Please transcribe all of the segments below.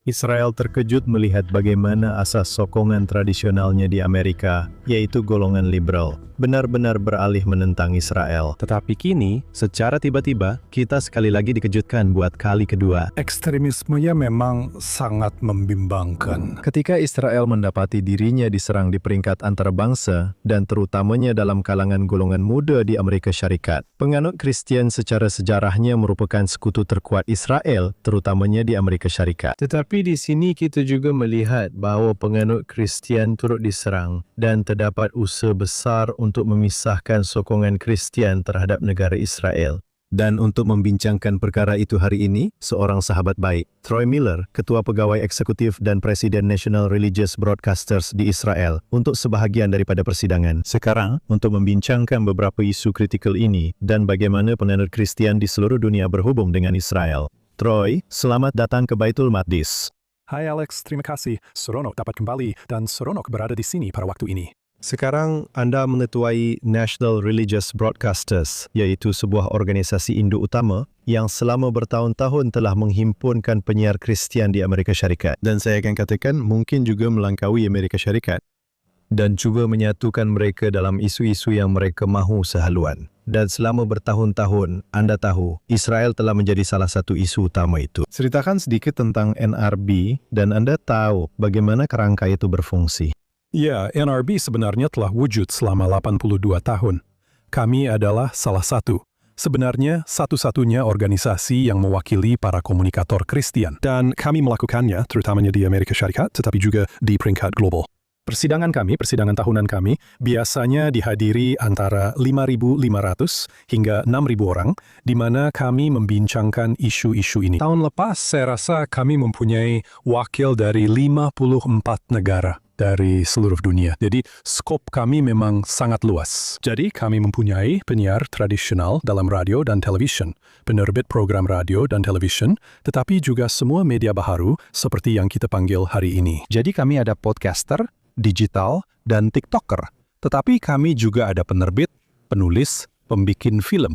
Israel terkejut melihat bagaimana asas sokongan tradisionalnya di Amerika, yaitu golongan liberal, benar-benar beralih menentang Israel. Tetapi kini, secara tiba-tiba, kita sekali lagi dikejutkan buat kali kedua. Ekstremismenya memang sangat membimbangkan. Ketika Israel mendapati dirinya diserang di peringkat antarabangsa, dan terutamanya dalam kalangan golongan muda di Amerika Syarikat, penganut Kristen secara sejarahnya merupakan sekutu terkuat Israel, terutamanya di Amerika Syarikat. Tetapi di sini kita juga melihat bahawa penganut Kristian turut diserang dan terdapat usaha besar untuk memisahkan sokongan Kristian terhadap negara Israel. Dan untuk membincangkan perkara itu hari ini, seorang sahabat baik, Troy Miller, Ketua Pegawai Eksekutif dan Presiden National Religious Broadcasters di Israel, untuk sebahagian daripada persidangan. Sekarang, untuk membincangkan beberapa isu kritikal ini dan bagaimana penganut Kristian di seluruh dunia berhubung dengan Israel. Troy, selamat datang ke Baitul Maqdis. Hai Alex, terima kasih. Seronok dapat kembali dan seronok berada di sini pada waktu ini. Sekarang Anda mengetuai National Religious Broadcasters, yaitu sebuah organisasi induk utama yang selama bertahun-tahun telah menghimpunkan penyiar Kristian di Amerika Syarikat. Dan saya akan katakan mungkin juga melangkaui Amerika Syarikat. Dan cuba menyatukan mereka dalam isu-isu yang mereka mahu sehaluan. Dan selama bertahun-tahun, Anda tahu, Israel telah menjadi salah satu isu utama itu. Ceritakan sedikit tentang NRB, dan Anda tahu bagaimana kerangka itu berfungsi. Ya, NRB sebenarnya telah wujud selama 82 tahun. Kami adalah salah satu. Sebenarnya satu-satunya organisasi yang mewakili para komunikator Kristen. Dan kami melakukannya, terutamanya di Amerika Syarikat, tetapi juga di peringkat global. Persidangan tahunan kami, biasanya dihadiri antara 5.500 hingga 6.000 orang, di mana kami membincangkan isu-isu ini. Tahun lepas, saya rasa kami mempunyai wakil dari 54 negara dari seluruh dunia. Jadi, skop kami memang sangat luas. Jadi, kami mempunyai penyiar tradisional dalam radio dan televisyen, penerbit program radio dan televisyen, tetapi juga semua media baharu seperti yang kita panggil hari ini. Jadi, kami ada podcaster, digital, dan TikToker. Tetapi kami juga ada penerbit, penulis, pembikin film.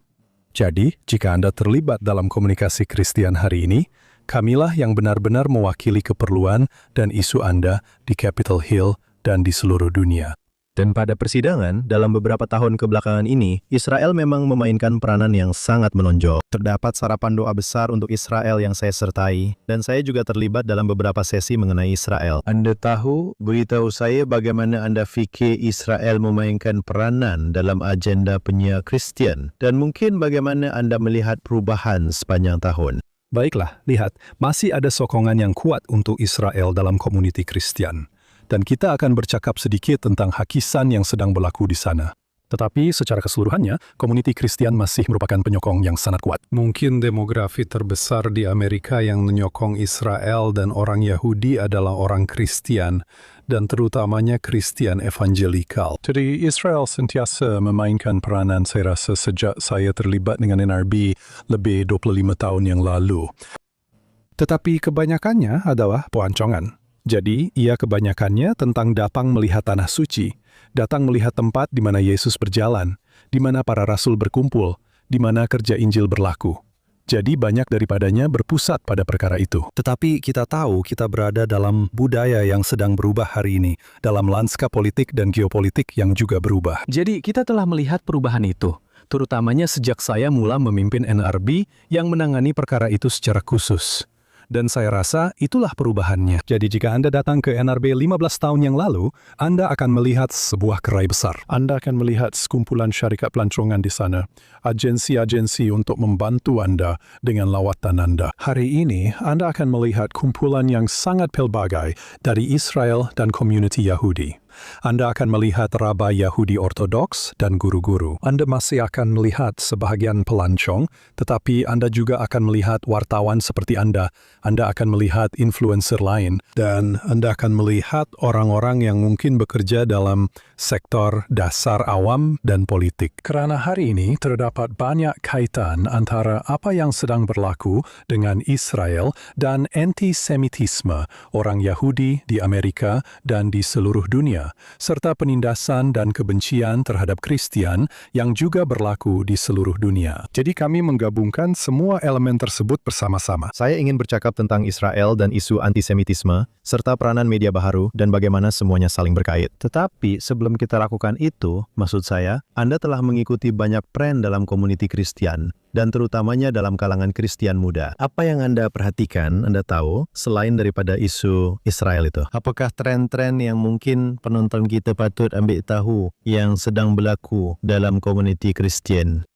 Jadi, jika Anda terlibat dalam komunikasi Kristen hari ini, kamilah yang benar-benar mewakili keperluan dan isu Anda di Capitol Hill dan di seluruh dunia. Dan pada persidangan, dalam beberapa tahun kebelakangan ini, Israel memang memainkan peranan yang sangat menonjol. Terdapat sarapan doa besar untuk Israel yang saya sertai, dan saya juga terlibat dalam beberapa sesi mengenai Israel. Anda tahu, beritahu saya bagaimana Anda fikir Israel memainkan peranan dalam agenda penyiar Kristen, dan mungkin bagaimana Anda melihat perubahan sepanjang tahun. Baiklah, lihat, masih ada sokongan yang kuat untuk Israel dalam komuniti Kristen. Dan kita akan bercakap sedikit tentang hakisan yang sedang berlaku di sana. Tetapi secara keseluruhannya, komuniti Kristen masih merupakan penyokong yang sangat kuat. Mungkin demografi terbesar di Amerika yang menyokong Israel dan orang Yahudi adalah orang Kristen, dan terutamanya Kristen evangelikal. Jadi Israel sentiasa memainkan peranan saya rasa sejak saya terlibat dengan NRB lebih 25 tahun yang lalu. Tetapi kebanyakannya adalah pelancongan. Jadi, ia kebanyakannya tentang datang melihat tanah suci, datang melihat tempat di mana Yesus berjalan, di mana para rasul berkumpul, di mana kerja Injil berlaku. Jadi banyak daripadanya berpusat pada perkara itu. Tetapi kita tahu kita berada dalam budaya yang sedang berubah hari ini, dalam lanskap politik dan geopolitik yang juga berubah. Jadi kita telah melihat perubahan itu, terutamanya sejak saya mula memimpin NRB yang menangani perkara itu secara khusus. Dan saya rasa itulah perubahannya. Jadi jika Anda datang ke NRB 15 tahun yang lalu, Anda akan melihat sebuah gerai besar. Anda akan melihat sekumpulan syarikat pelancongan di sana, agensi-agensi untuk membantu Anda dengan lawatan Anda. Hari ini, Anda akan melihat kumpulan yang sangat pelbagai dari Israel dan komuniti Yahudi. Anda akan melihat rabai Yahudi Ortodoks dan guru-guru. Anda masih akan melihat sebahagian pelancong, tetapi Anda juga akan melihat wartawan seperti Anda. Anda akan melihat influencer lain, dan Anda akan melihat orang-orang yang mungkin bekerja dalam sektor dasar awam dan politik. Karena hari ini terdapat banyak kaitan antara apa yang sedang berlaku dengan Israel dan antisemitisme orang Yahudi di Amerika dan di seluruh dunia. dunia, serta penindasan dan kebencian terhadap Kristian yang juga berlaku di seluruh dunia. Jadi kami menggabungkan semua elemen tersebut bersama-sama. Saya ingin bercakap tentang Israel dan isu antisemitisme, serta peranan media baharu dan bagaimana semuanya saling berkait. Tetapi sebelum kita lakukan itu, maksud saya, Anda telah mengikuti banyak tren dalam komuniti Kristen, dan terutamanya dalam kalangan Kristen muda. Apa yang Anda perhatikan, Anda tahu, selain daripada isu Israel itu? Apakah tren-tren yang mungkin penonton kita patut ambil tahu yang sedang berlaku dalam komuniti Kristen?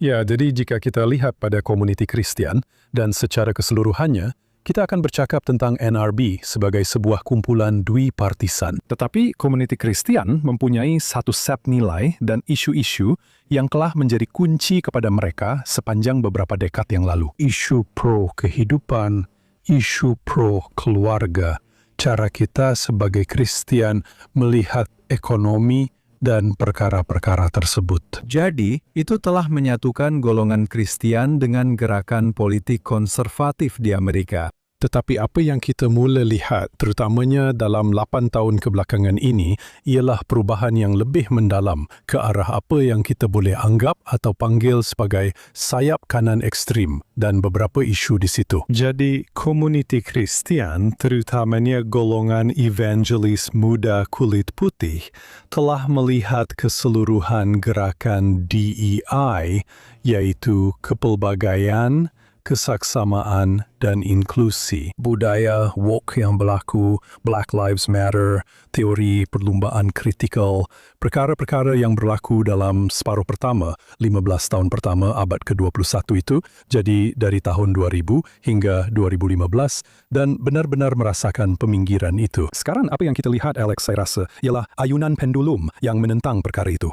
Ya, jadi jika kita lihat pada komuniti Kristen dan secara keseluruhannya, kita akan bercakap tentang NRB sebagai sebuah kumpulan dwi-partisan. Tetapi komuniti Kristen mempunyai satu set nilai dan isu-isu yang telah menjadi kunci kepada mereka sepanjang beberapa dekad yang lalu. Isu pro kehidupan, isu pro keluarga, cara kita sebagai Kristen melihat ekonomi dan perkara-perkara tersebut. Jadi, itu telah menyatukan golongan Kristen dengan gerakan politik konservatif di Amerika. Tetapi apa yang kita mula lihat, terutamanya dalam 8 tahun kebelakangan ini, ialah perubahan yang lebih mendalam ke arah apa yang kita boleh anggap atau panggil sebagai sayap kanan ekstrim dan beberapa isu di situ. Jadi, komuniti Kristen, terutamanya golongan evangelis muda kulit putih, telah melihat keseluruhan gerakan DEI, yaitu kepelbagaian, kesaksamaan, dan inklusi. Budaya woke yang berlaku, Black Lives Matter, teori perlumbaan kritikal, perkara-perkara yang berlaku dalam separuh pertama, 15 tahun pertama abad ke-21 itu, jadi dari tahun 2000 hingga 2015, dan benar-benar merasakan peminggiran itu. Sekarang apa yang kita lihat, Alex, saya rasa, ialah ayunan pendulum yang menentang perkara itu.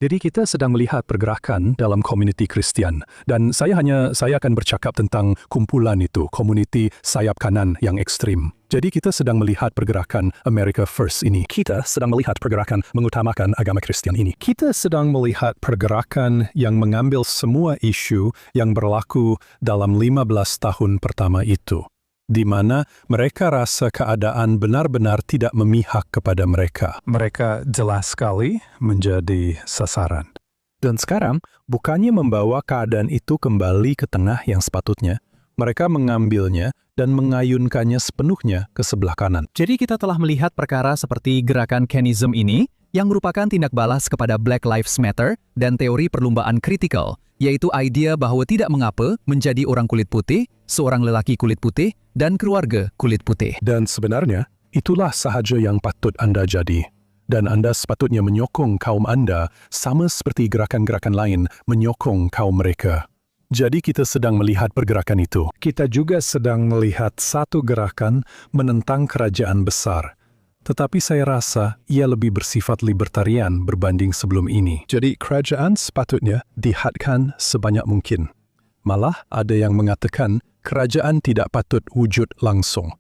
Jadi kita sedang melihat pergerakan dalam komuniti Kristen, dan saya akan bercakap tentang kumpulan itu, komuniti sayap kanan yang ekstrim. Jadi kita sedang melihat pergerakan America First ini. Kita sedang melihat pergerakan mengutamakan agama Kristen ini. Kita sedang melihat pergerakan yang mengambil semua isu yang berlaku dalam 15 tahun pertama itu, di mana mereka rasa keadaan benar-benar tidak memihak kepada mereka. Mereka jelas sekali menjadi sasaran. Dan sekarang, bukannya membawa keadaan itu kembali ke tengah yang sepatutnya, mereka mengambilnya dan mengayunkannya sepenuhnya ke sebelah kanan. Jadi kita telah melihat perkara seperti gerakan Kenism ini, yang merupakan tindak balas kepada Black Lives Matter dan teori perlumbaan kritikal, yaitu idea bahwa tidak mengapa menjadi orang kulit putih, seorang lelaki kulit putih, dan keluarga kulit putih. Dan sebenarnya, itulah sahaja yang patut Anda jadi. Dan Anda sepatutnya menyokong kaum Anda sama seperti gerakan-gerakan lain menyokong kaum mereka. Jadi kita sedang melihat pergerakan itu. Kita juga sedang melihat satu gerakan menentang kerajaan besar. Tetapi saya rasa ia lebih bersifat libertarian berbanding sebelum ini. Jadi kerajaan sepatutnya dihadkan sebanyak mungkin. Malah ada yang mengatakan kerajaan tidak patut wujud langsung.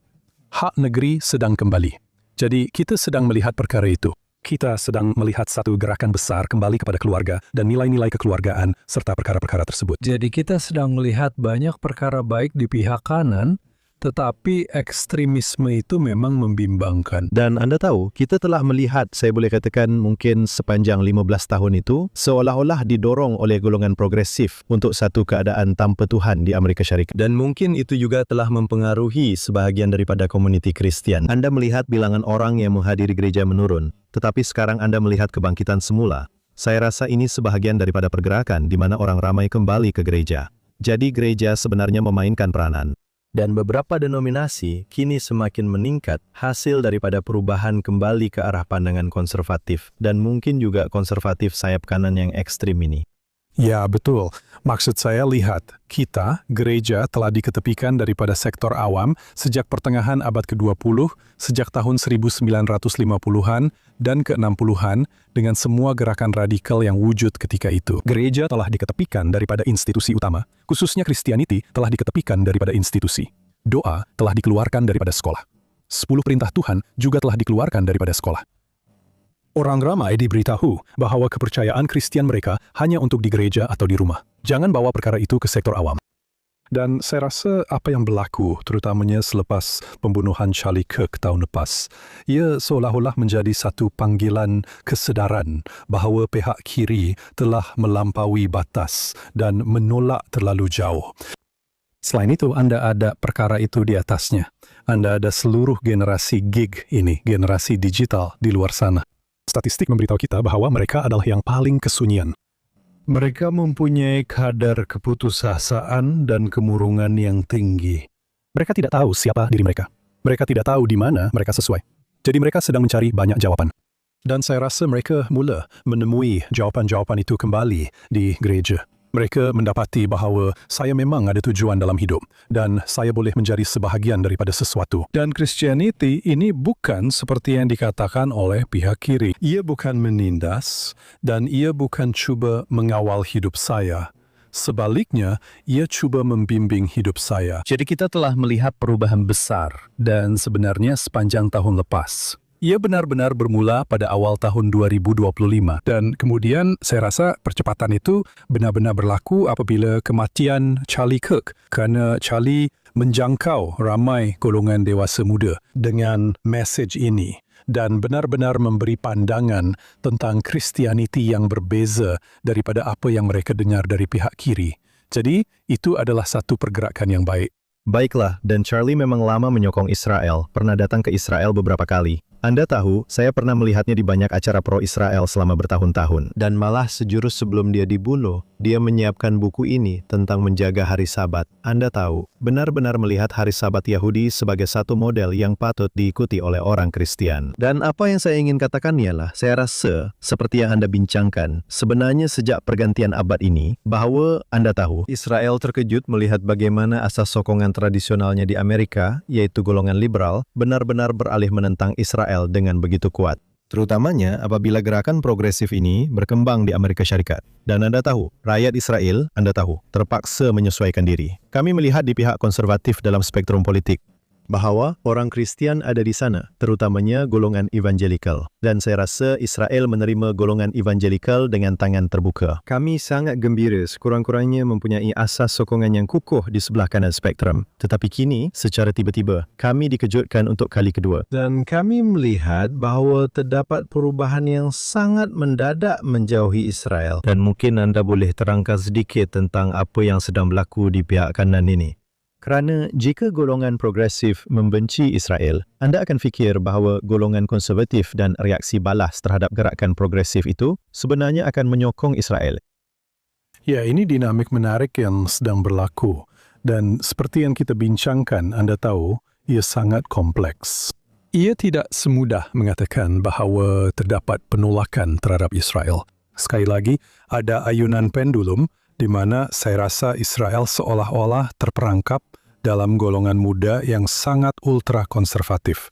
Hak negeri sedang kembali. Jadi kita sedang melihat perkara itu. Kita sedang melihat satu gerakan besar kembali kepada keluarga dan nilai-nilai kekeluargaan serta perkara-perkara tersebut. Jadi kita sedang melihat banyak perkara baik di pihak kanan, tetapi ekstremisme itu memang membimbangkan. Dan Anda tahu, kita telah melihat, saya boleh katakan mungkin sepanjang 15 tahun itu, seolah-olah didorong oleh golongan progresif untuk satu keadaan tanpa Tuhan di Amerika Syarikat. Dan mungkin itu juga telah mempengaruhi sebahagian daripada komuniti Kristen. Anda melihat bilangan orang yang menghadiri gereja menurun, tetapi sekarang Anda melihat kebangkitan semula. Saya rasa ini sebahagian daripada pergerakan di mana orang ramai kembali ke gereja. Jadi gereja sebenarnya memainkan peranan. Dan beberapa denominasi kini semakin meningkat hasil daripada perubahan kembali ke arah pandangan konservatif dan mungkin juga konservatif sayap kanan yang ekstrim ini. Ya, betul. Maksud saya lihat, kita, gereja, telah diketepikan daripada sektor awam sejak pertengahan abad ke-20, sejak tahun 1950-an dan ke-60-an dengan semua gerakan radikal yang wujud ketika itu. Gereja telah diketepikan daripada institusi utama, khususnya Kristianiti telah diketepikan daripada institusi. Doa telah dikeluarkan daripada sekolah. 10 perintah Tuhan juga telah dikeluarkan daripada sekolah. Orang ramai diberitahu bahwa kepercayaan Kristen mereka hanya untuk di gereja atau di rumah. Jangan bawa perkara itu ke sektor awam. Dan saya rasa apa yang berlaku, terutamanya selepas pembunuhan Charlie Kirk tahun lepas, ia seolah-olah menjadi satu panggilan kesedaran bahawa pihak kiri telah melampaui batas dan menolak terlalu jauh. Selain itu, Anda ada perkara itu di atasnya. Anda ada seluruh generasi gig ini, generasi digital di luar sana. Statistik memberitahu kita bahwa mereka adalah yang paling kesunyian. Mereka mempunyai kadar keputusasaan dan kemurungan yang tinggi. Mereka tidak tahu siapa diri mereka. Mereka tidak tahu di mana mereka sesuai. Jadi mereka sedang mencari banyak jawaban. Dan saya rasa mereka mula menemui jawapan-jawapan itu kembali di gereja. Mereka mendapati bahawa saya memang ada tujuan dalam hidup dan saya boleh menjadi sebahagian daripada sesuatu. Dan Christianity ini bukan seperti yang dikatakan oleh pihak kiri. Ia bukan menindas dan ia bukan cuba mengawal hidup saya. Sebaliknya, ia cuba membimbing hidup saya. Jadi kita telah melihat perubahan besar dan sebenarnya sepanjang tahun lepas. Ia benar-benar bermula pada awal tahun 2025 Dan kemudian saya rasa percepatan itu benar-benar berlaku apabila kematian Charlie Kirk kerana Charlie menjangkau ramai golongan dewasa muda dengan mesej ini dan benar-benar memberi pandangan tentang Kristianiti yang berbeza daripada apa yang mereka dengar dari pihak kiri. Jadi itu adalah satu pergerakan yang baik. Baiklah, dan Charlie memang lama menyokong Israel, pernah datang ke Israel beberapa kali. Anda tahu, saya pernah melihatnya di banyak acara pro-Israel selama bertahun-tahun. Dan malah sejurus sebelum dia dibunuh, dia menyiapkan buku ini tentang menjaga hari Sabat. Anda tahu, benar-benar melihat hari Sabat Yahudi sebagai satu model yang patut diikuti oleh orang Kristen. Dan apa yang saya ingin katakan ialah, saya rasa, seperti yang Anda bincangkan, sebenarnya sejak pergantian abad ini, bahwa Anda tahu, Israel terkejut melihat bagaimana asas sokongan tradisionalnya di Amerika, yaitu golongan liberal, benar-benar beralih menentang Israel dengan begitu kuat. Terutamanya apabila gerakan progresif ini berkembang di Amerika Syarikat. Dan Anda tahu, rakyat Israel, Anda tahu, terpaksa menyesuaikan diri. Kami melihat di pihak konservatif dalam spektrum politik bahawa orang Kristian ada di sana, terutamanya golongan evangelikal. Dan saya rasa Israel menerima golongan evangelikal dengan tangan terbuka. Kami sangat gembira sekurang-kurangnya mempunyai asas sokongan yang kukuh di sebelah kanan spektrum. Tetapi kini, secara tiba-tiba, kami dikejutkan untuk kali kedua. Dan kami melihat bahawa terdapat perubahan yang sangat mendadak menjauhi Israel. Dan mungkin anda boleh terangkan sedikit tentang apa yang sedang berlaku di pihak kanan ini. Kerana jika golongan progresif membenci Israel, anda akan fikir bahawa golongan konservatif dan reaksi balas terhadap gerakan progresif itu sebenarnya akan menyokong Israel. Ya, ini dinamik menarik yang sedang berlaku. Dan seperti yang kita bincangkan, Anda tahu, ia sangat kompleks. Ia tidak semudah mengatakan bahawa terdapat penolakan terhadap Israel. Sekali lagi, ada ayunan pendulum di mana saya rasa Israel seolah-olah terperangkap dalam golongan muda yang sangat ultra konservatif.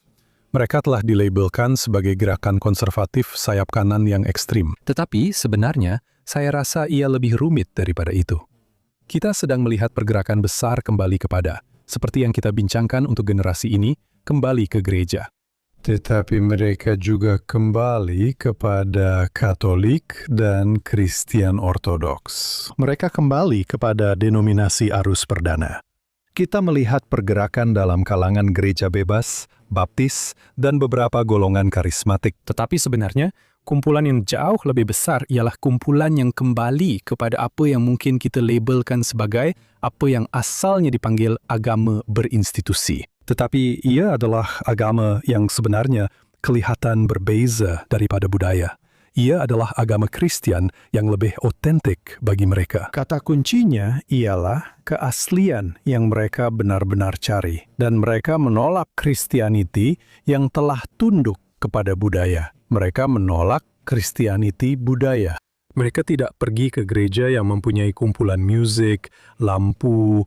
Mereka telah dilabelkan sebagai gerakan konservatif sayap kanan yang ekstrim. Tetapi sebenarnya, saya rasa ia lebih rumit daripada itu. Kita sedang melihat pergerakan besar kembali kepada, seperti yang kita bincangkan untuk generasi ini, kembali ke gereja. Tetapi mereka juga kembali kepada Katolik dan Kristen Ortodoks. Mereka kembali kepada denominasi arus perdana. Kita melihat pergerakan dalam kalangan gereja bebas, baptis, dan beberapa golongan karismatik. Tetapi sebenarnya, kumpulan yang jauh lebih besar ialah kumpulan yang kembali kepada apa yang mungkin kita labelkan sebagai apa yang asalnya dipanggil agama berinstitusi. Tetapi ia adalah agama yang sebenarnya kelihatan berbeza daripada budaya. Ia adalah agama Kristen yang lebih otentik bagi mereka. Kata kuncinya ialah keaslian yang mereka benar-benar cari. Dan mereka menolak Kristianiti yang telah tunduk kepada budaya. Mereka menolak Kristianiti budaya. Mereka tidak pergi ke gereja yang mempunyai kumpulan musik, lampu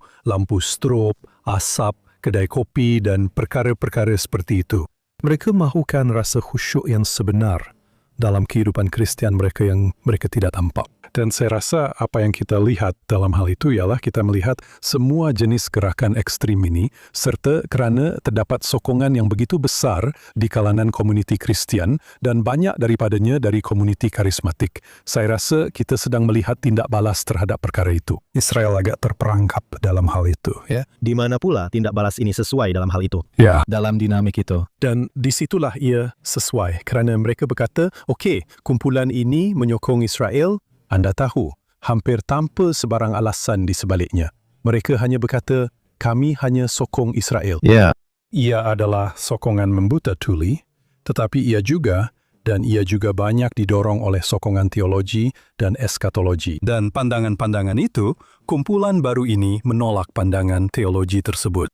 strop, asap, kedai kopi dan perkara-perkara seperti itu. Mereka mahukan rasa khusyuk yang sebenar dalam kehidupan Kristian mereka yang mereka tidak tampak. Dan saya rasa apa yang kita lihat dalam hal itu ialah kita melihat semua jenis gerakan ekstrim ini serta kerana terdapat sokongan yang begitu besar di kalangan komuniti Kristian dan banyak daripadanya dari komuniti karismatik. Saya rasa kita sedang melihat tindak balas terhadap perkara itu. Israel agak terperangkap dalam hal itu, ya. Di mana pula tindak balas ini sesuai dalam hal itu? Ya. Dalam dinamik itu. Dan disitulah ia sesuai kerana mereka berkata, okey, kumpulan ini menyokong Israel. Anda tahu, hampir tanpa sebarang alasan di sebaliknya. Mereka hanya berkata, kami hanya sokong Israel. Ya. Ia adalah sokongan membuta tuli, tetapi ia juga banyak didorong oleh sokongan teologi dan eskatologi. Dan pandangan-pandangan itu, kumpulan baru ini menolak pandangan teologi tersebut.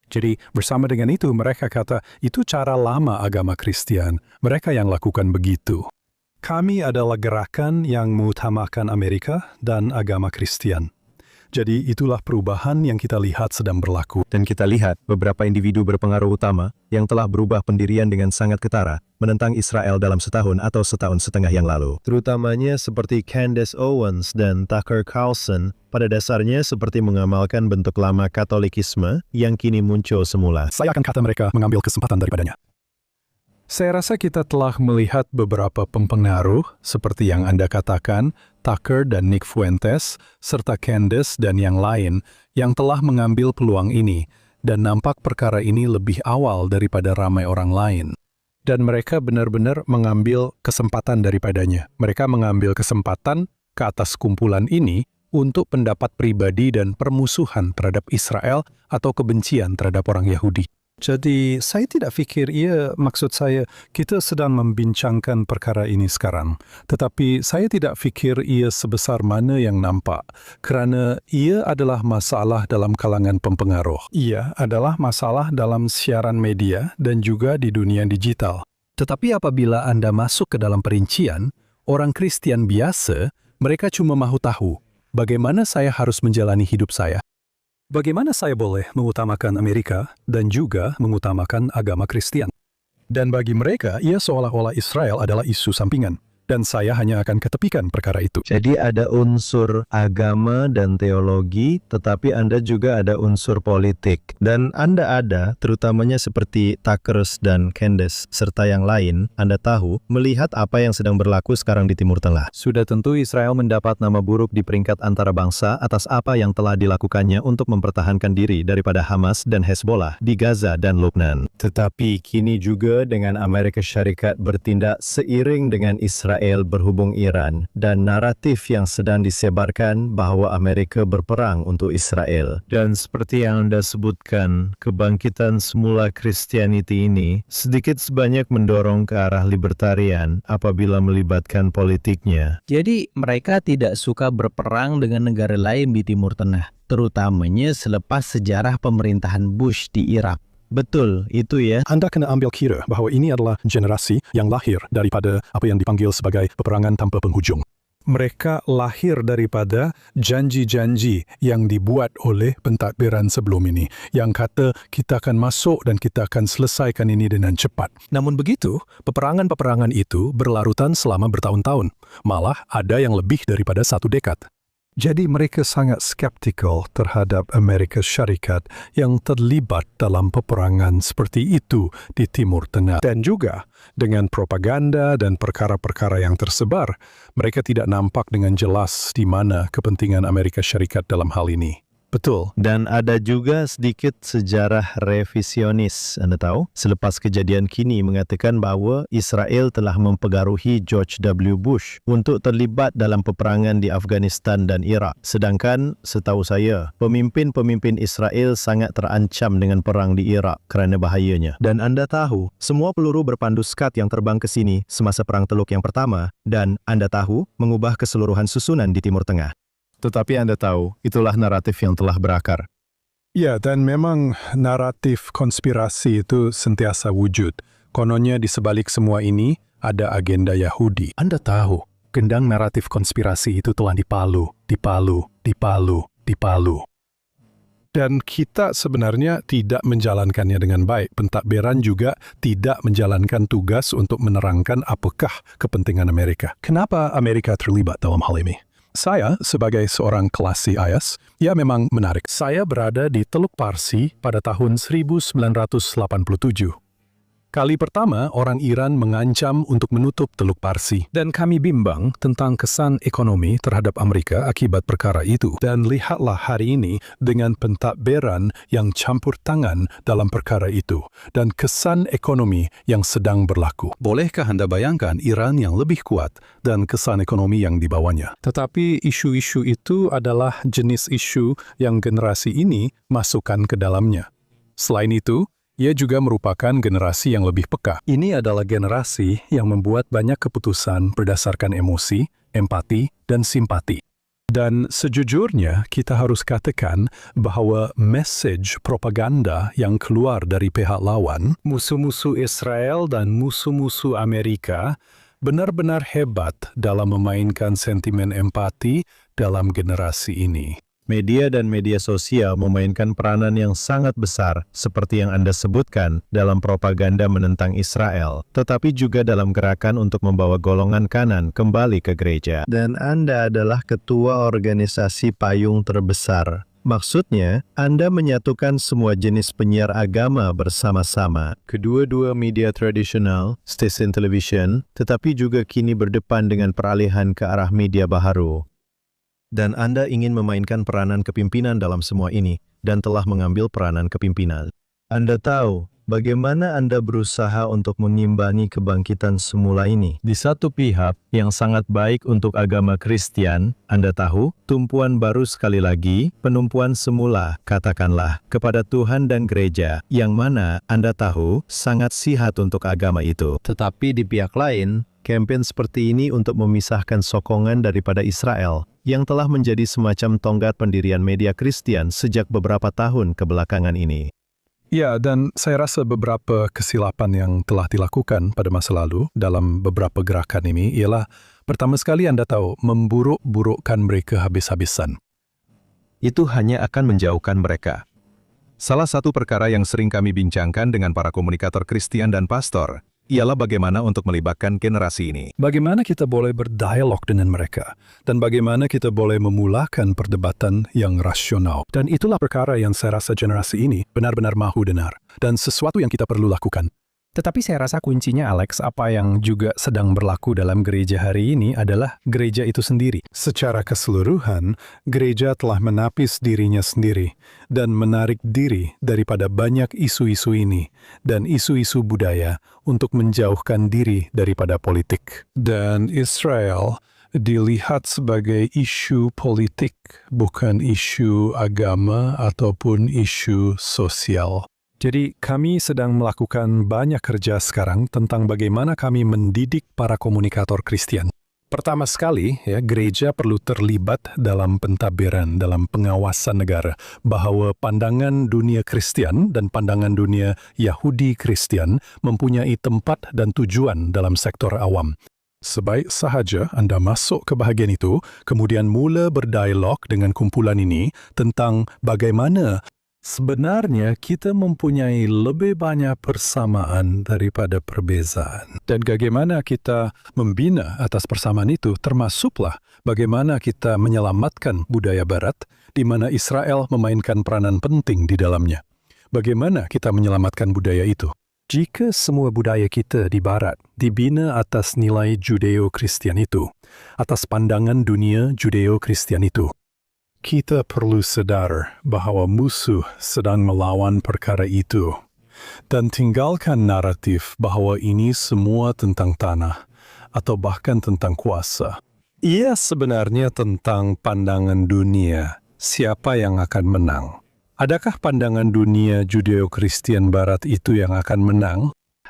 Jadi bersama dengan itu mereka kata, itu cara lama agama Kristian. Mereka yang lakukan begitu. Kami adalah gerakan yang mengutamakan Amerika dan agama Kristian. Jadi itulah perubahan yang kita lihat sedang berlaku. Dan kita lihat beberapa individu berpengaruh utama yang telah berubah pendirian dengan sangat ketara menentang Israel dalam setahun atau setahun setengah yang lalu. Terutamanya seperti Candace Owens dan Tucker Carlson pada dasarnya seperti mengamalkan bentuk lama Katolikisme yang kini muncul semula. Saya akan kata mereka mengambil kesempatan daripadanya. Saya rasa kita telah melihat beberapa pempengaruh seperti yang Anda katakan, Tucker dan Nick Fuentes, serta Candace dan yang lain yang telah mengambil peluang ini dan nampak perkara ini lebih awal daripada ramai orang lain. Dan mereka benar-benar mengambil kesempatan daripadanya. Mereka mengambil kesempatan ke atas kumpulan ini untuk pendapat pribadi dan permusuhan terhadap Israel atau kebencian terhadap orang Yahudi. Jadi, saya tidak fikir maksud saya, kita sedang membincangkan perkara ini sekarang. Tetapi, saya tidak fikir ia sebesar mana yang nampak. Kerana ia adalah masalah dalam kalangan pempengaruh. Ia adalah masalah dalam siaran media dan juga di dunia digital. Tetapi apabila Anda masuk ke dalam perincian, orang Kristian biasa, mereka cuma mahu tahu, bagaimana saya harus menjalani hidup saya. Bagaimana saya boleh mengutamakan Amerika dan juga mengutamakan agama Kristian? Dan bagi mereka, ia seolah-olah Israel adalah isu sampingan. Dan saya hanya akan ketepikan perkara itu. Jadi ada unsur agama dan teologi, tetapi Anda juga ada unsur politik. Dan Anda ada, terutamanya seperti Tucker dan Candace, serta yang lain, Anda tahu, melihat apa yang sedang berlaku sekarang di Timur Tengah. Sudah tentu Israel mendapat nama buruk di peringkat antarabangsa atas apa yang telah dilakukannya untuk mempertahankan diri daripada Hamas dan Hezbollah di Gaza dan Lebanon. Tetapi kini juga dengan Amerika Syarikat bertindak seiring dengan Israel berhubung Iran dan naratif yang sedang disebarkan bahwa Amerika berperang untuk Israel. Dan seperti yang Anda sebutkan, kebangkitan semula Kristianiti ini sedikit sebanyak mendorong ke arah libertarian apabila melibatkan politiknya. Jadi mereka tidak suka berperang dengan negara lain di Timur Tengah, terutamanya selepas sejarah pemerintahan Bush di Irak. Betul, itu ya. Anda kena ambil kira bahawa ini adalah generasi yang lahir daripada apa yang dipanggil sebagai peperangan tanpa penghujung. Mereka lahir daripada janji-janji yang dibuat oleh pentadbiran sebelum ini, yang kata kita akan masuk dan kita akan selesaikan ini dengan cepat. Namun begitu, peperangan-peperangan itu berlarutan selama bertahun-tahun. Malah ada yang lebih daripada 1 dekad. Jadi mereka sangat skeptikal terhadap Amerika Syarikat yang terlibat dalam peperangan seperti itu di Timur Tengah. Dan juga dengan propaganda dan perkara-perkara yang tersebar, mereka tidak nampak dengan jelas di mana kepentingan Amerika Syarikat dalam hal ini. Betul. Dan ada juga sedikit sejarah revisionis, Anda tahu, selepas kejadian kini mengatakan bahawa Israel telah mempengaruhi George W. Bush untuk terlibat dalam peperangan di Afghanistan dan Iraq. Sedangkan, setahu saya, pemimpin-pemimpin Israel sangat terancam dengan perang di Iraq kerana bahayanya. Dan Anda tahu, semua peluru berpandu skat yang terbang ke sini semasa Perang Teluk yang pertama, dan Anda tahu, mengubah keseluruhan susunan di Timur Tengah. Tetapi Anda tahu, itulah naratif yang telah berakar. Ya, dan memang naratif konspirasi itu sentiasa wujud. Kononnya di sebalik semua ini ada agenda Yahudi. Anda tahu, gendang naratif konspirasi itu telah dipalu. Dan kita sebenarnya tidak menjalankannya dengan baik. Pentadbiran juga tidak menjalankan tugas untuk menerangkan apakah kepentingan Amerika. Kenapa Amerika terlibat dalam hal ini? Saya, sebagai seorang klasi IS, ya memang menarik. Saya berada di Teluk Parsi pada tahun 1987. Kali pertama, orang Iran mengancam untuk menutup Teluk Parsi. Dan kami bimbang tentang kesan ekonomi terhadap Amerika akibat perkara itu. Dan lihatlah hari ini dengan pentadbiran yang campur tangan dalam perkara itu. Dan kesan ekonomi yang sedang berlaku. Bolehkah Anda bayangkan Iran yang lebih kuat dan kesan ekonomi yang dibawanya? Tetapi isu-isu itu adalah jenis isu yang generasi ini masukkan ke dalamnya. Selain itu, ia juga merupakan generasi yang lebih peka. Ini adalah generasi yang membuat banyak keputusan berdasarkan emosi, empati, dan simpati. Dan sejujurnya, kita harus katakan bahwa message propaganda yang keluar dari pihak lawan, musuh-musuh Israel dan musuh-musuh Amerika, benar-benar hebat dalam memainkan sentimen empati dalam generasi ini. Media dan media sosial memainkan peranan yang sangat besar, seperti yang Anda sebutkan, dalam propaganda menentang Israel, tetapi juga dalam gerakan untuk membawa golongan kanan kembali ke gereja. Dan Anda adalah ketua organisasi payung terbesar. Maksudnya, Anda menyatukan semua jenis penyiar agama bersama-sama. Kedua-dua media tradisional, stasiun televisyen, tetapi juga kini berdepan dengan peralihan ke arah media baharu. Dan Anda ingin memainkan peranan kepimpinan dalam semua ini, dan telah mengambil peranan kepimpinan. Anda tahu bagaimana Anda berusaha untuk mengimbangi kebangkitan semula ini. Di satu pihak yang sangat baik untuk agama Kristen, Anda tahu, tumpuan baru sekali lagi, penumpuan semula, katakanlah, kepada Tuhan dan gereja, yang mana Anda tahu sangat sihat untuk agama itu. Tetapi di pihak lain, kampanye seperti ini untuk memisahkan sokongan daripada Israel, yang telah menjadi semacam tonggak pendirian media Kristen sejak beberapa tahun kebelakangan ini. Ya, dan saya rasa beberapa kesilapan yang telah dilakukan pada masa lalu dalam beberapa gerakan ini ialah, pertama sekali Anda tahu, memburuk-burukkan mereka habis-habisan. Itu hanya akan menjauhkan mereka. Salah satu perkara yang sering kami bincangkan dengan para komunikator Kristen dan pastor, ialah bagaimana untuk melibatkan generasi ini. Bagaimana kita boleh berdialog dengan mereka, dan bagaimana kita boleh memulakan perdebatan yang rasional. Dan itulah perkara yang saya rasa generasi ini benar-benar mahu dengar, dan sesuatu yang kita perlu lakukan. Tetapi saya rasa kuncinya, Alex, apa yang juga sedang berlaku dalam gereja hari ini adalah gereja itu sendiri. Secara keseluruhan, gereja telah menapis dirinya sendiri dan menarik diri daripada banyak isu-isu ini dan isu-isu budaya untuk menjauhkan diri daripada politik. Dan Israel dilihat sebagai isu politik, bukan isu agama ataupun isu sosial. Jadi kami sedang melakukan banyak kerja sekarang tentang bagaimana kami mendidik para komunikator Kristen. Pertama sekali, gereja perlu terlibat dalam pentadbiran, dalam pengawasan negara, bahwa pandangan dunia Kristen dan pandangan dunia Yahudi Kristen mempunyai tempat dan tujuan dalam sektor awam. Sebaik sahaja Anda masuk ke bahagian itu, kemudian mula berdialog dengan kumpulan ini tentang bagaimana sebenarnya kita mempunyai lebih banyak persamaan daripada perbezaan. Dan bagaimana kita membina atas persamaan itu, termasuklah bagaimana kita menyelamatkan budaya Barat, di mana Israel memainkan peranan penting di dalamnya. Bagaimana kita menyelamatkan budaya itu? Jika semua budaya kita di Barat dibina atas nilai Judeo-Kristian itu, atas pandangan dunia Judeo-Kristian itu, kita perlu sadar bahawa musuh sedang melawan perkara itu dan tinggalkan naratif bahawa ini semua tentang tanah atau bahkan tentang kuasa. Ia sebenarnya tentang pandangan dunia, siapa yang akan menang. Adakah pandangan dunia Judeo-Kristian Barat itu yang akan menang?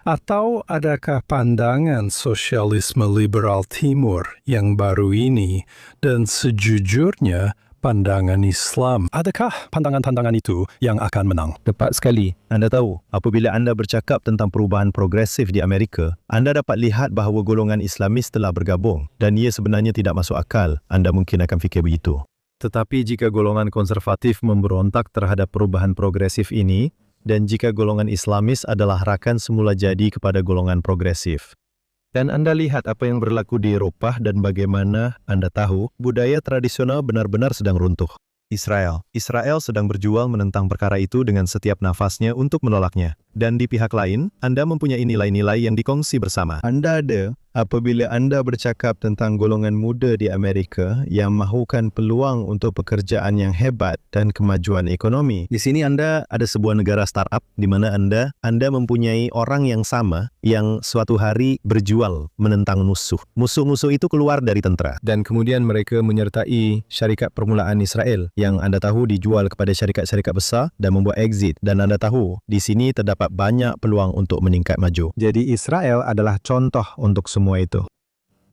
Atau adakah pandangan sosialisme liberal timur yang baru ini dan sejujurnya pandangan Islam? Adakah pandangan-pandangan itu yang akan menang? Tepat sekali. Anda tahu, apabila Anda bercakap tentang perubahan progresif di Amerika, Anda dapat lihat bahawa golongan Islamis telah bergabung dan ia sebenarnya tidak masuk akal. Anda mungkin akan fikir begitu. Tetapi jika golongan konservatif memberontak terhadap perubahan progresif ini, dan jika golongan Islamis adalah rakan semula jadi kepada golongan progresif, Dan Anda lihat apa yang berlaku di Eropah dan bagaimana Anda tahu budaya tradisional benar-benar sedang runtuh. Israel sedang berjuang menentang perkara itu dengan setiap nafasnya untuk menolaknya. Dan di pihak lain, Anda mempunyai nilai-nilai yang dikongsi bersama. Anda ada apabila Anda bercakap tentang golongan muda di Amerika yang mahukan peluang untuk pekerjaan yang hebat dan kemajuan ekonomi. Di sini Anda ada sebuah negara startup di mana Anda mempunyai orang yang sama yang suatu hari berjual menentang musuh. Musuh-musuh itu keluar dari tentara. Dan kemudian mereka menyertai syarikat permulaan Israel yang Anda tahu dijual kepada syarikat-syarikat besar dan membuat exit. Dan Anda tahu di sini terdapat banyak peluang untuk meningkat maju. Jadi Israel adalah contoh untuk semua itu.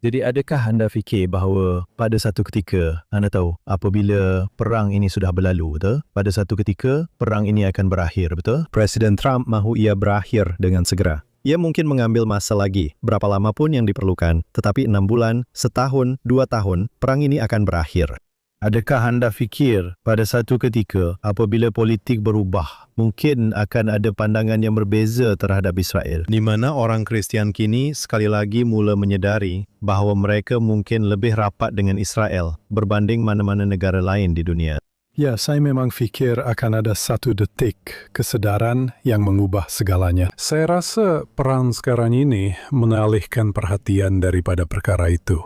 Jadi adakah Anda fikir bahawa pada satu ketika, Anda tahu, apabila perang ini sudah berlalu, betul? Pada satu ketika, perang ini akan berakhir, betul? Presiden Trump mahu ia berakhir dengan segera. Ia mungkin mengambil masa lagi, berapa lama pun yang diperlukan, tetapi 6 bulan, setahun, 2 tahun, perang ini akan berakhir. Adakah Anda fikir pada satu ketika apabila politik berubah, mungkin akan ada pandangan yang berbeza terhadap Israel? Di mana orang Kristian kini sekali lagi mula menyedari bahawa mereka mungkin lebih rapat dengan Israel berbanding mana-mana negara lain di dunia. Ya, saya memang fikir akan ada satu detik kesedaran yang mengubah segalanya. Saya rasa perang sekarang ini mengalihkan perhatian daripada perkara itu.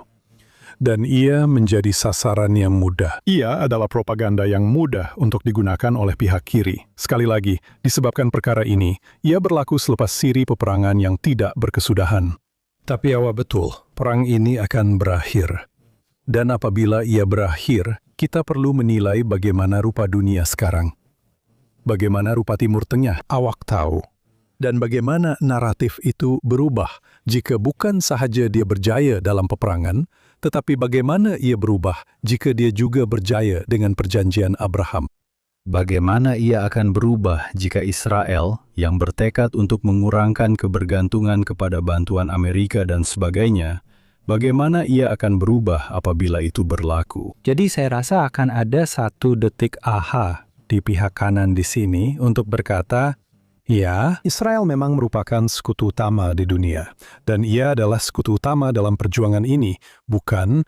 Dan ia menjadi sasaran yang mudah. Ia adalah propaganda yang mudah untuk digunakan oleh pihak kiri. Sekali lagi, disebabkan perkara ini, ia berlaku selepas siri peperangan yang tidak berkesudahan. Tapi awak betul, perang ini akan berakhir. Dan apabila ia berakhir, kita perlu menilai bagaimana rupa dunia sekarang. Bagaimana rupa Timur Tengah, awak tahu. Dan bagaimana naratif itu berubah jika bukan sahaja dia berjaya dalam peperangan, tetapi bagaimana ia berubah jika dia juga berjaya dengan perjanjian Abraham. Bagaimana ia akan berubah jika Israel yang bertekad untuk mengurangkan kebergantungan kepada bantuan Amerika dan sebagainya, bagaimana ia akan berubah apabila itu berlaku? Jadi saya rasa akan ada satu detik aha di pihak kanan di sini untuk berkata, ya, Israel memang merupakan sekutu utama di dunia, dan ia adalah sekutu utama dalam perjuangan ini, bukan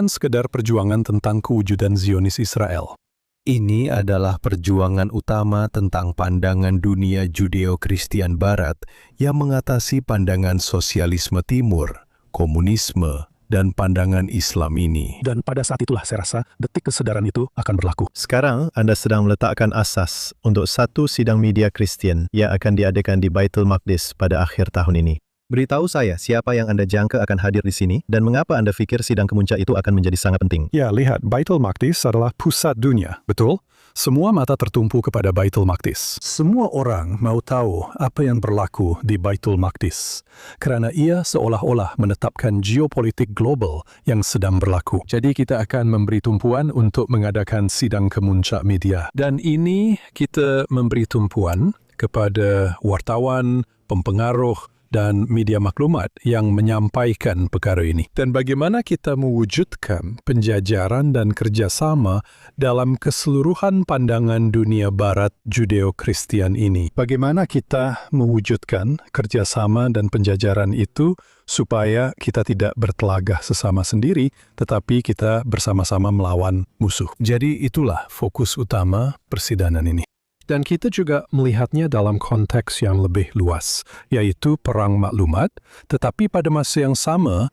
sekedar perjuangan tentang kewujudan Zionis Israel. Ini adalah perjuangan utama tentang pandangan dunia Judeo-Kristian Barat yang mengatasi pandangan sosialisme Timur, komunisme, dan pandangan Islam ini. Dan pada saat itulah saya rasa detik kesedaran itu akan berlaku. Sekarang Anda sedang meletakkan asas untuk satu sidang media Kristian yang akan diadakan di Baitul Maqdis pada akhir tahun ini. Beritahu saya siapa yang Anda jangka akan hadir di sini dan mengapa Anda fikir sidang kemuncak itu akan menjadi sangat penting. Ya, lihat, Baitul Maqdis adalah pusat dunia, betul? Semua mata tertumpu kepada Baitul Maqdis. Semua orang mau tahu apa yang berlaku di Baitul Maqdis, kerana ia seolah-olah menetapkan geopolitik global yang sedang berlaku. Jadi kita akan memberi tumpuan untuk mengadakan sidang kemuncak media. Dan ini kita memberi tumpuan kepada wartawan, pempengaruh, dan media maklumat yang menyampaikan perkara ini. Dan bagaimana kita mewujudkan penjajaran dan kerjasama dalam keseluruhan pandangan dunia barat Judeo-Kristian ini. Bagaimana kita mewujudkan kerjasama dan penjajaran itu supaya kita tidak bertelagah sesama sendiri, tetapi kita bersama-sama melawan musuh. Jadi itulah fokus utama persidangan ini. Dan kita juga melihatnya dalam konteks yang lebih luas, yaitu perang maklumat, tetapi pada masa yang sama,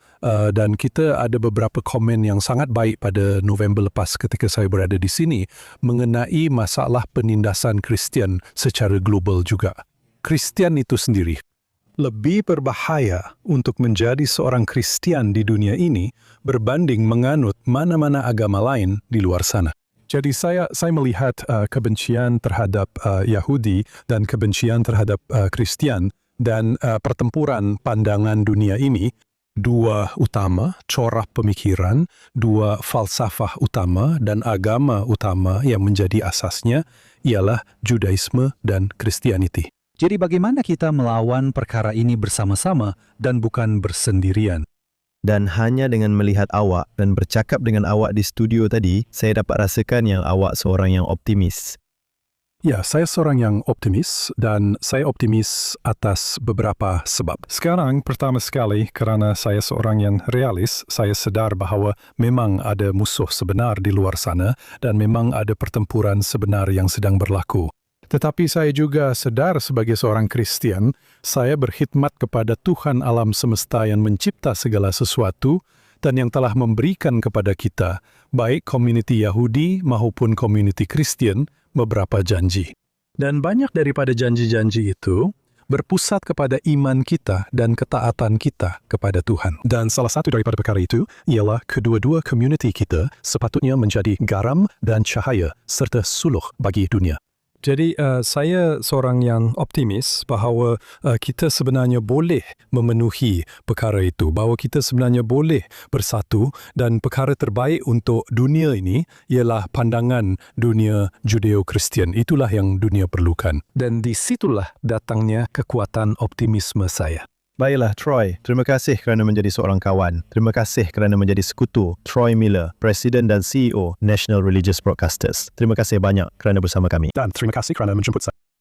dan kita ada beberapa komen yang sangat baik pada November lepas ketika saya berada di sini, mengenai masalah penindasan Kristian secara global juga. Kristian itu sendiri lebih berbahaya untuk menjadi seorang Kristian di dunia ini berbanding menganut mana-mana agama lain di luar sana. Jadi saya melihat kebencian terhadap Yahudi dan kebencian terhadap Kristian dan pertempuran pandangan dunia ini, dua utama, corak pemikiran, dua falsafah utama dan agama utama yang menjadi asasnya ialah Judaisme dan Kristianiti. Jadi bagaimana kita melawan perkara ini bersama-sama dan bukan bersendirian? Dan hanya dengan melihat awak dan bercakap dengan awak di studio tadi, saya dapat rasakan yang awak seorang yang optimis. Ya, saya seorang yang optimis dan saya optimis atas beberapa sebab. Sekarang, pertama sekali, karena saya seorang yang realis, saya sadar bahawa memang ada musuh sebenar di luar sana dan memang ada pertempuran sebenar yang sedang berlaku. Tetapi saya juga sadar sebagai seorang Kristian, saya berkhidmat kepada Tuhan alam semesta yang mencipta segala sesuatu dan yang telah memberikan kepada kita, baik komuniti Yahudi maupun komuniti Kristen, beberapa janji. Dan banyak daripada janji-janji itu berpusat kepada iman kita dan ketaatan kita kepada Tuhan. Dan salah satu daripada perkara itu ialah kedua-dua komuniti kita sepatutnya menjadi garam dan cahaya serta suluh bagi dunia. Jadi saya seorang yang optimis bahawa kita sebenarnya boleh memenuhi perkara itu, bahawa kita sebenarnya boleh bersatu dan perkara terbaik untuk dunia ini ialah pandangan dunia Judeo-Kristian. Itulah yang dunia perlukan. Dan di situlah datangnya kekuatan optimisme saya. Baiklah, Troy. Terima kasih kerana menjadi seorang kawan. Terima kasih kerana menjadi sekutu. Troy Miller, Presiden dan CEO National Religious Broadcasters. Terima kasih banyak kerana bersama kami. Dan terima kasih kerana menjemput saya.